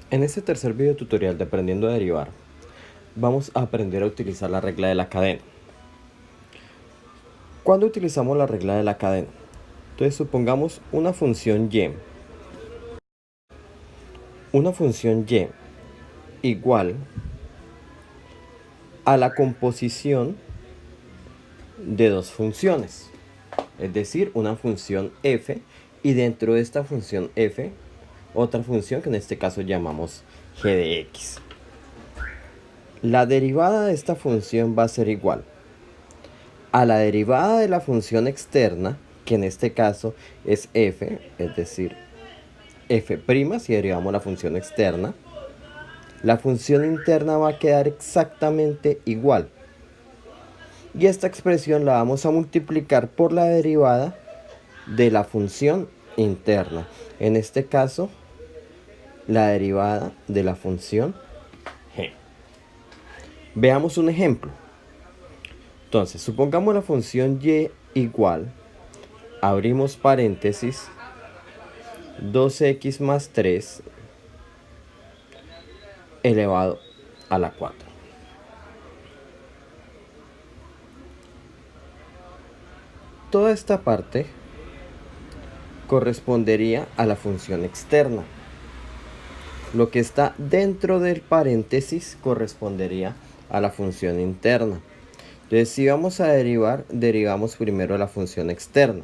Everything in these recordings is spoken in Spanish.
En este tercer video tutorial de Aprendiendo a Derivar, vamos a aprender a utilizar la regla de la cadena. ¿Cuándo utilizamos la regla de la cadena? Entonces supongamos una función y. Una función y igual a la composición de dos funciones. Es decir, una función f y dentro de esta función f, otra función que en este caso llamamos g de x. La derivada de esta función va a ser igual a la derivada de la función externa, que en este caso es f, es decir, f' si derivamos la función externa. La función interna va a quedar exactamente igual. Y esta expresión la vamos a multiplicar por la derivada de la función interna. En este caso, la derivada de la función g. Veamos un ejemplo. Entonces, supongamos la función y igual, abrimos paréntesis, 2x más 3 elevado a la 4. Toda esta parte correspondería a la función externa. Lo que está dentro del paréntesis correspondería a la función interna. Entonces, si vamos a derivar, derivamos primero la función externa.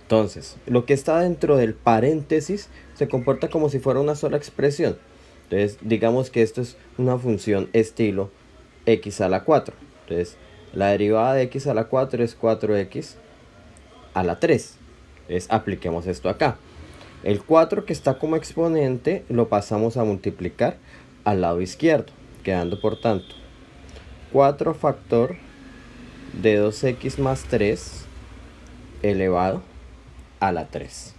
Entonces, lo que está dentro del paréntesis se comporta como si fuera una sola expresión. Entonces, digamos que esto es una función estilo x a la 4. Entonces, la derivada de x a la 4 es 4x a la 3. Entonces, apliquemos esto acá. El 4 que está como exponente lo pasamos a multiplicar al lado izquierdo, quedando por tanto 4 factor de 2x más 3 elevado a la 3.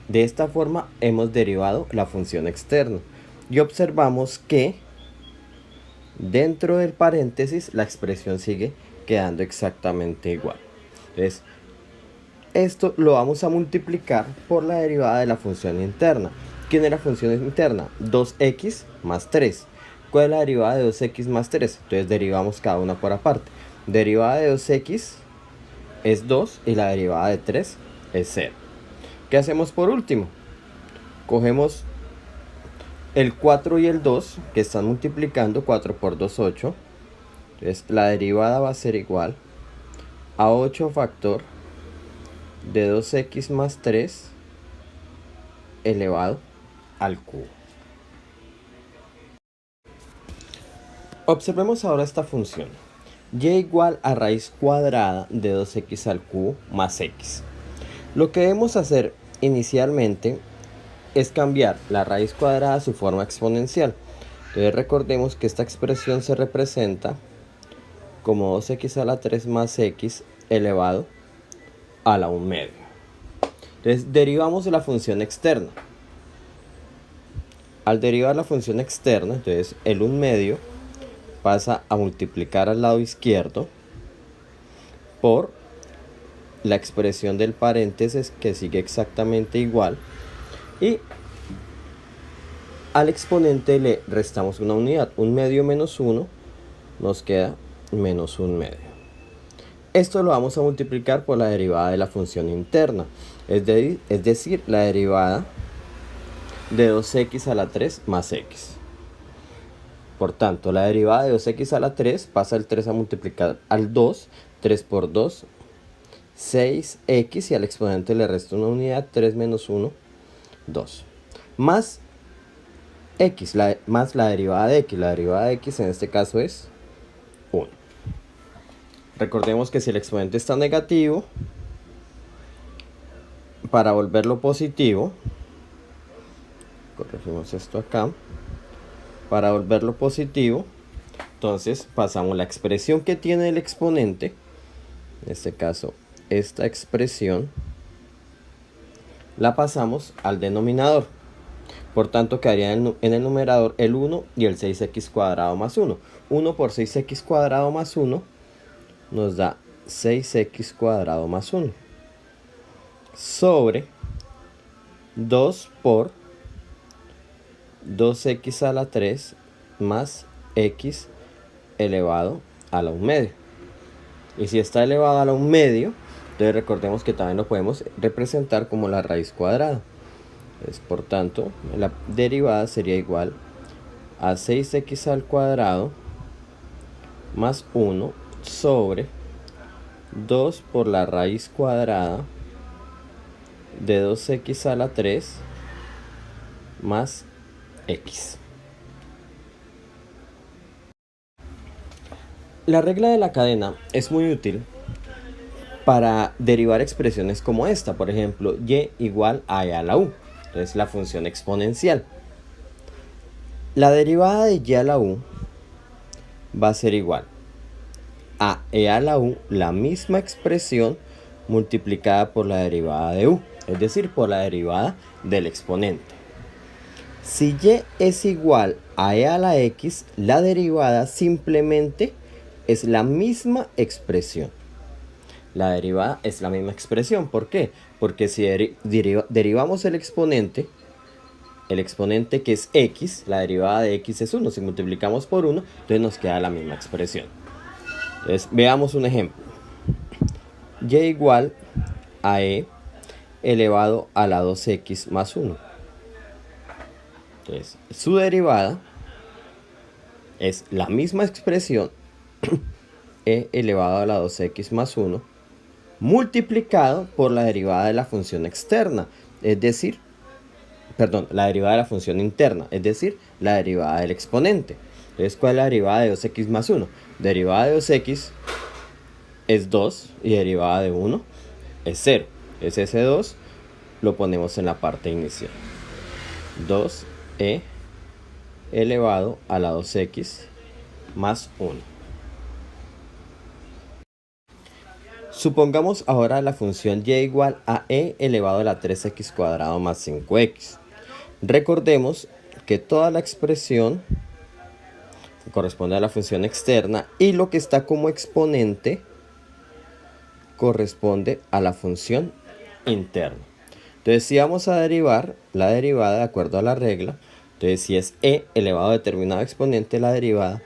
De esta forma hemos derivado la función externa y observamos que dentro del paréntesis la expresión sigue quedando exactamente igual. Entonces, esto lo vamos a multiplicar por la derivada de la función interna. ¿Quién es la función interna? 2x más 3. ¿Cuál es la derivada de 2x más 3? Entonces derivamos cada una por aparte. Derivada de 2x es 2 y la derivada de 3 es 0. ¿Qué hacemos por último? Cogemos el 4 y el 2 que están multiplicando. 4 por 2, 8. Entonces la derivada va a ser igual a 8 factor de 2x más 3 elevado al cubo. Observemos ahora esta función. Y igual a raíz cuadrada de 2x al cubo más x. Lo que debemos hacer inicialmente es cambiar la raíz cuadrada a su forma exponencial. Entonces recordemos que esta expresión se representa como 2x a la 3 más x elevado a la 1 medio. Entonces derivamos de la función externa. Al derivar la función externa, entonces el 1 medio pasa a multiplicar al lado izquierdo por la expresión del paréntesis que sigue exactamente igual y al exponente le restamos una unidad. 1 medio menos 1 nos queda menos 1 medio. Esto lo vamos a multiplicar por la derivada de la función interna, es decir, la derivada de 2x a la 3 más x. Por tanto, la derivada de 2x a la 3 pasa el 3 a multiplicar al 2, 3 por 2, 6x y al exponente le resta una unidad, 3 menos 1, 2. Más x, más la derivada de x. La derivada de x en este caso es 1. Recordemos que si el exponente está negativo, para volverlo positivo, corregimos esto acá, para volverlo positivo, entonces pasamos la expresión que tiene el exponente, en este caso esta expresión, la pasamos al denominador. Por tanto, quedaría en el numerador el 1 y el 6x cuadrado más 1. 1 por 6x cuadrado más 1 nos da 6x cuadrado más 1. Sobre 2 por 2x a la 3 más x elevado a la 1 medio. Y si está elevado a la 1 medio, entonces recordemos que también lo podemos representar como la raíz cuadrada. Entonces, por tanto, la derivada sería igual a 6x al cuadrado más 1 sobre 2 por la raíz cuadrada de 2x a la 3 más x. La regla de la cadena es muy útil para derivar expresiones como esta, por ejemplo, y igual a e a la u, entonces la función exponencial. La derivada de y a la u va a ser igual a e a la u, la misma expresión multiplicada por la derivada de u, es decir, por la derivada del exponente. Si y es igual a e a la x, la derivada simplemente es la misma expresión. La derivada es la misma expresión. ¿Por qué? Porque si derivamos el exponente que es x, la derivada de x es 1. Si multiplicamos por 1, entonces nos queda la misma expresión. Entonces, veamos un ejemplo. Y igual a e elevado a la 2x más 1. Entonces, su derivada es la misma expresión, e elevado a la 2x más 1, multiplicado por la derivada de la función externa, es decir, la derivada de la función interna, es decir, la derivada del exponente. Entonces, ¿cuál es la derivada de 2x más 1? Derivada de 2x es 2 y derivada de 1 es 0. Es ese 2 lo ponemos en la parte inicial. 2e elevado a la 2x más 1. Supongamos ahora la función y igual a e elevado a la 3x cuadrado más 5x. Recordemos que toda la expresión corresponde a la función externa y lo que está como exponente corresponde a la función interna. Entonces, si vamos a derivar la derivada de acuerdo a la regla, entonces si es e elevado a determinado exponente, la derivada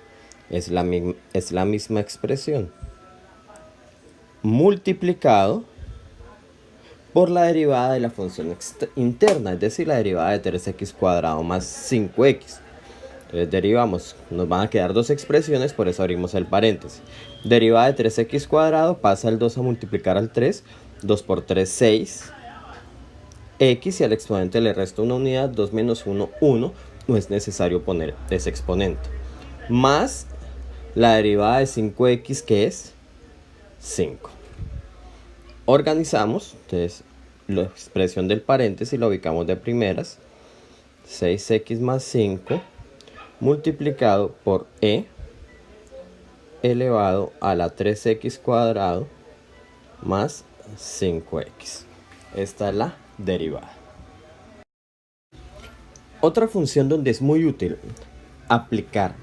es la misma expresión multiplicado por la derivada de la función interna, es decir, la derivada de 3x cuadrado más 5x. Entonces derivamos, nos van a quedar dos expresiones, por eso abrimos el paréntesis. Derivada de 3x cuadrado pasa el 2 a multiplicar al 3, 2 por 3, 6. X y al exponente le resta una unidad, 2 menos 1, 1. No es necesario poner ese exponente. Más la derivada de 5x, que es 5. Organizamos, entonces la expresión del paréntesis la ubicamos de primeras. 6x más 5 multiplicado por e elevado a la 3x cuadrado más 5x. Esta es la derivada. Otra función donde es muy útil aplicar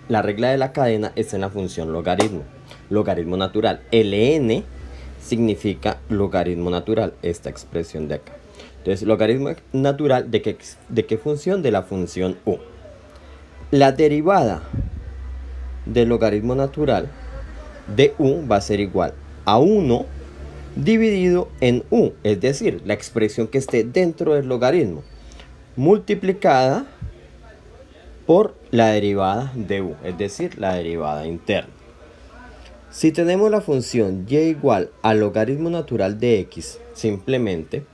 la regla de la cadena es en la función logaritmo. Logaritmo natural. Ln significa logaritmo natural, esta expresión de acá. Entonces, logaritmo natural, ¿de qué función? De la función u. La derivada del logaritmo natural de u va a ser igual a 1 dividido en u, es decir, la expresión que esté dentro del logaritmo, multiplicada por la derivada de u, es decir, la derivada interna. Si tenemos la función y igual al logaritmo natural de x, simplemente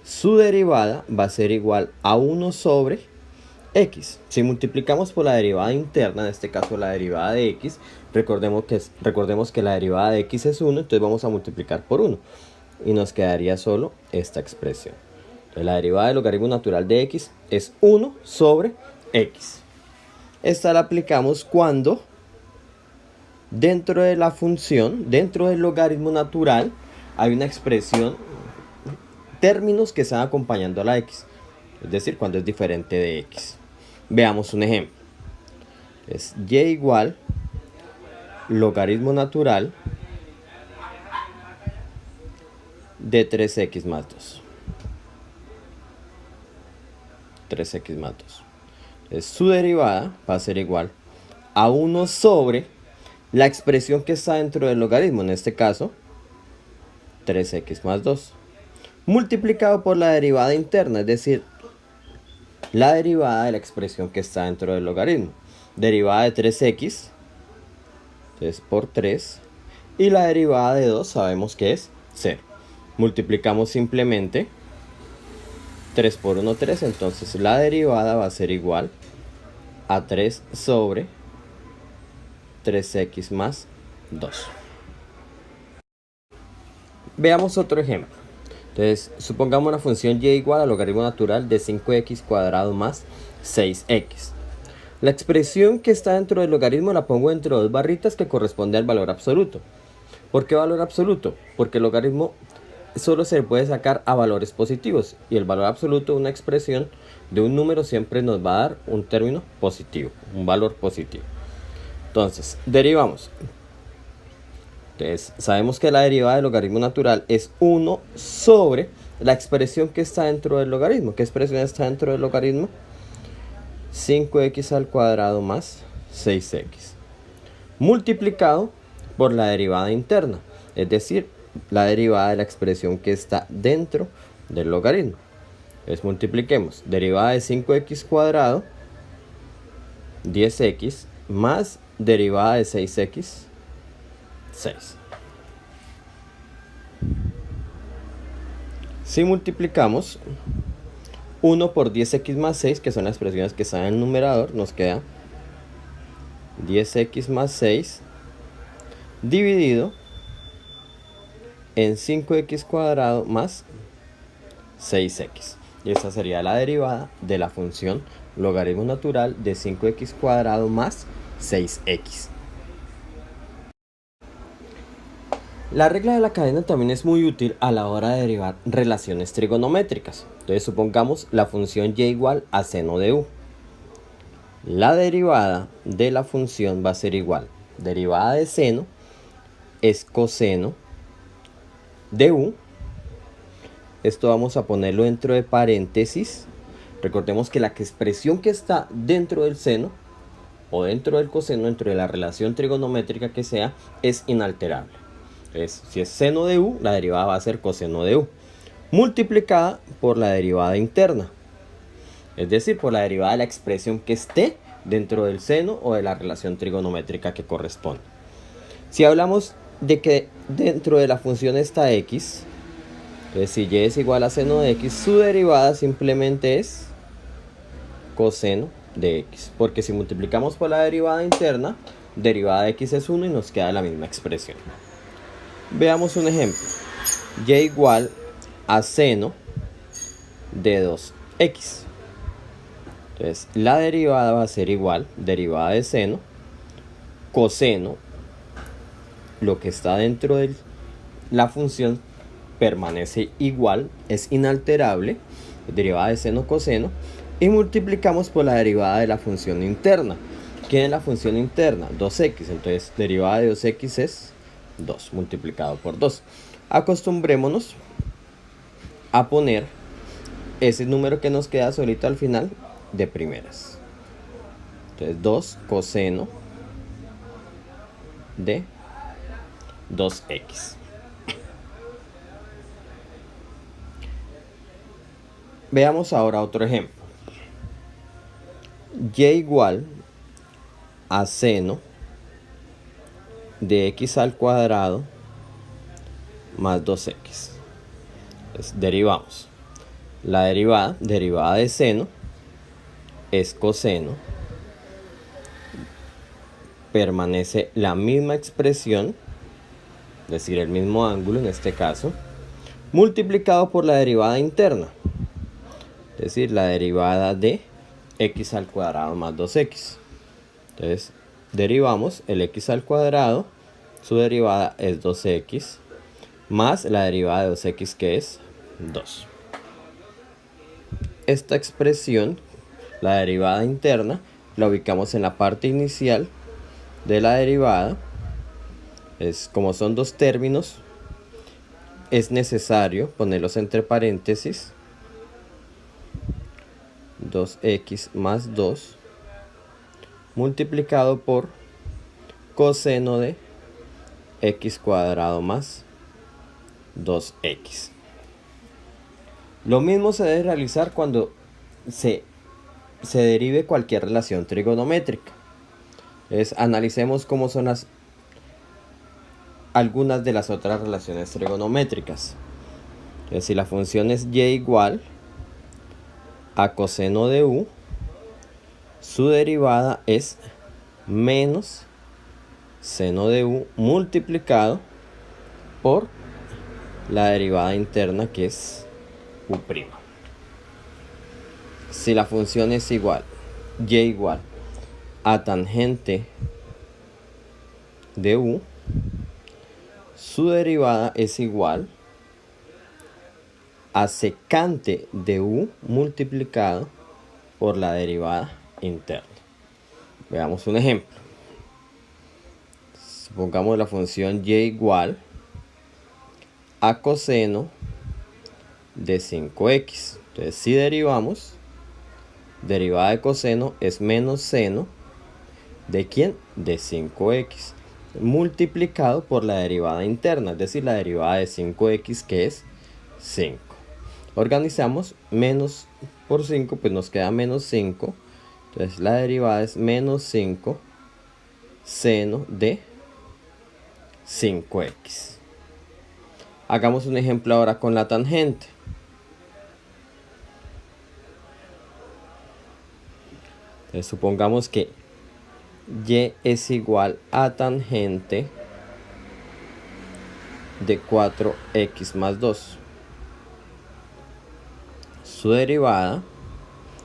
su derivada va a ser igual a 1 sobre x. Si multiplicamos por la derivada interna, en este caso la derivada de x, recordemos que la derivada de x es 1, entonces vamos a multiplicar por 1 y nos quedaría solo esta expresión. Entonces, la derivada del logaritmo natural de x es 1 sobre x. Esta la aplicamos cuando dentro de la función, dentro del logaritmo natural, hay una expresión, términos que están acompañando a la x, es decir, cuando es diferente de x. Veamos un ejemplo. Es y igual logaritmo natural de 3x más 2. 3x más 2. Su derivada va a ser igual a 1 sobre la expresión que está dentro del logaritmo, en este caso 3x más 2, multiplicado por la derivada interna, es decir, la derivada de la expresión que está dentro del logaritmo. Derivada de 3x, entonces por 3, y la derivada de 2 sabemos que es 0. Multiplicamos simplemente 3 por 1, 3, entonces la derivada va a ser igual a 3 sobre 3x más 2. Veamos otro ejemplo. Entonces, supongamos una función y igual al logaritmo natural de 5x cuadrado más 6x. La expresión que está dentro del logaritmo la pongo entre dos barritas que corresponde al valor absoluto. ¿Por qué valor absoluto? Porque el logaritmo solo se puede sacar a valores positivos y el valor absoluto de una expresión de un número siempre nos va a dar un término positivo, un valor positivo. Entonces, derivamos. Entonces, sabemos que la derivada del logaritmo natural es 1 sobre la expresión que está dentro del logaritmo. ¿Qué expresión está dentro del logaritmo? 5x al cuadrado más 6x. Multiplicado por la derivada interna, es decir, la derivada de la expresión que está dentro del logaritmo. Entonces, multipliquemos. Derivada de 5x cuadrado, 10x, más derivada de 6x, 6. Si multiplicamos 1 por 10x más 6, que son las expresiones que están en el numerador, nos queda 10x más 6 dividido en 5x cuadrado más 6x. Y esa sería la derivada de la función logaritmo natural de 5x cuadrado más 6x. La regla de la cadena también es muy útil a la hora de derivar relaciones trigonométricas. Entonces supongamos la función y igual a seno de u. La derivada de la función va a ser igual. Derivada de seno es coseno de u. Esto vamos a ponerlo dentro de paréntesis. Recordemos que la expresión que está dentro del seno o dentro del coseno, dentro de la relación trigonométrica que sea, es inalterable. Si es seno de u, la derivada va a ser coseno de u, multiplicada por la derivada interna, es decir, por la derivada de la expresión que esté dentro del seno o de la relación trigonométrica que corresponde. Si hablamos de que dentro de la función está x, entonces si y es igual a seno de x, su derivada simplemente es coseno de x, porque si multiplicamos por la derivada interna, derivada de x es 1 y nos queda la misma expresión. Veamos un ejemplo. Y igual a seno de 2x. Entonces la derivada va a ser igual, derivada de seno, coseno, lo que está dentro de la función permanece igual, es inalterable, derivada de seno, coseno, y multiplicamos por la derivada de la función interna. ¿Qué es la función interna? 2x, entonces derivada de 2x es 2 multiplicado por 2. Acostumbrémonos a poner ese número que nos queda solito al final de primeras. Entonces 2 coseno de 2x. Veamos ahora otro ejemplo. Y igual a seno de x al cuadrado más 2x. Entonces, derivamos. La derivada de seno es coseno. Permanece la misma expresión, es decir, el mismo ángulo en este caso, multiplicado por la derivada interna, es decir, la derivada de x al cuadrado más 2x. Entonces, derivamos el x al cuadrado, su derivada es 2x, más la derivada de 2x que es 2. Esta expresión, la derivada interna, la ubicamos en la parte inicial de la derivada. Como son dos términos, es necesario ponerlos entre paréntesis. 2x más 2 multiplicado por coseno de x cuadrado más 2x. Lo mismo se debe realizar cuando se derive cualquier relación trigonométrica. Entonces, analicemos cómo son algunas de las otras relaciones trigonométricas. Entonces, si la función es y igual a coseno de u, su derivada es menos seno de u multiplicado por la derivada interna, que es u'. Si la función es y igual a tangente de u, su derivada es igual a secante de u multiplicado por la derivada interna. Veamos un ejemplo. Supongamos la función y igual a coseno de 5x. Entonces, si derivamos, derivada de coseno es menos seno de ¿quién? De 5x multiplicado por la derivada interna, es decir, la derivada de 5x, que es 5. Organizamos menos por 5, pues nos queda menos 5. Entonces la derivada es menos 5 seno de 5x. Hagamos un ejemplo ahora con la tangente. Entonces supongamos que y es igual a tangente de 4x más 2. Su derivada,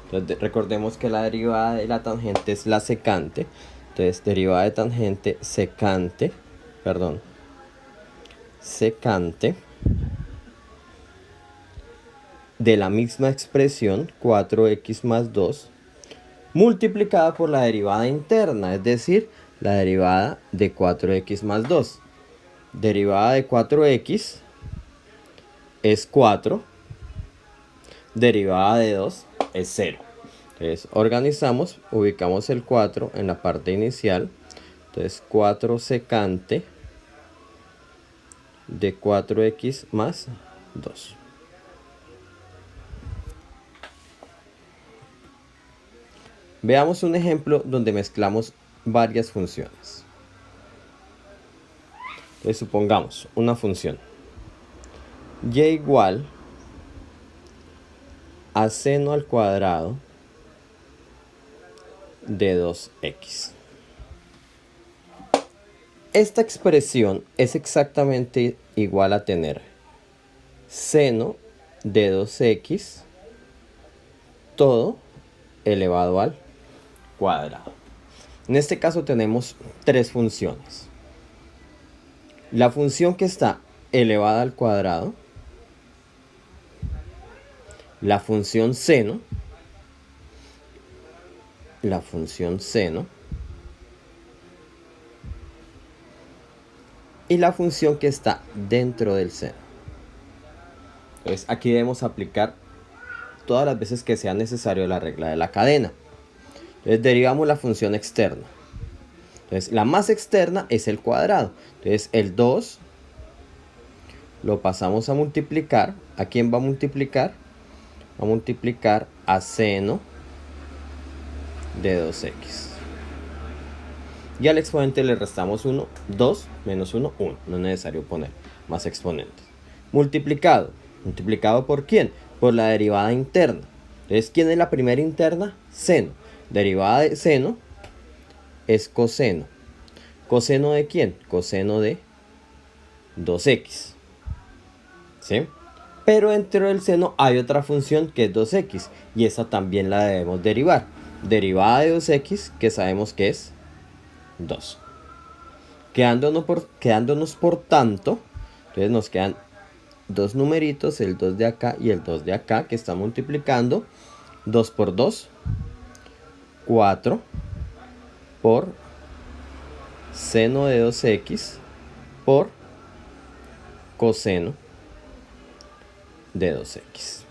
entonces recordemos que la derivada de la tangente es la secante. Entonces derivada de tangente secante de la misma expresión 4x más 2 multiplicada por la derivada interna, es decir, la derivada de 4x más 2. Derivada de 4x es 4, derivada de 2 es 0. Entonces organizamos, ubicamos el 4 en la parte inicial. Entonces 4 secante de 4x más 2. Veamos un ejemplo donde mezclamos varias funciones. Entonces supongamos una función y igual a seno al cuadrado de 2x. Esta expresión es exactamente igual a tener seno de 2x todo elevado al cuadrado. En este caso tenemos tres funciones. La función que está elevada al cuadrado, la función seno, y la función que está dentro del seno. Entonces aquí debemos aplicar todas las veces que sea necesario la regla de la cadena. Entonces derivamos la función externa. Entonces la más externa es el cuadrado. Entonces el 2 lo pasamos a multiplicar. ¿A quién va a multiplicar? Va a multiplicar a seno de 2x. Y al exponente le restamos 1, 2 menos 1, 1. No es necesario poner más exponentes. Multiplicado. ¿Multiplicado por quién? Por la derivada interna. Entonces, ¿quién es la primera interna? Seno. Derivada de seno es coseno. ¿Coseno de quién? Coseno de 2x. ¿Sí? Pero dentro del seno hay otra función que es 2x. Y esa también la debemos derivar. Derivada de 2x, que sabemos que es 2. Quedándonos por tanto, entonces nos quedan dos numeritos, el 2 de acá y el 2 de acá, que están multiplicando. 2 por 2, 4 por seno de 2x por coseno de 2x.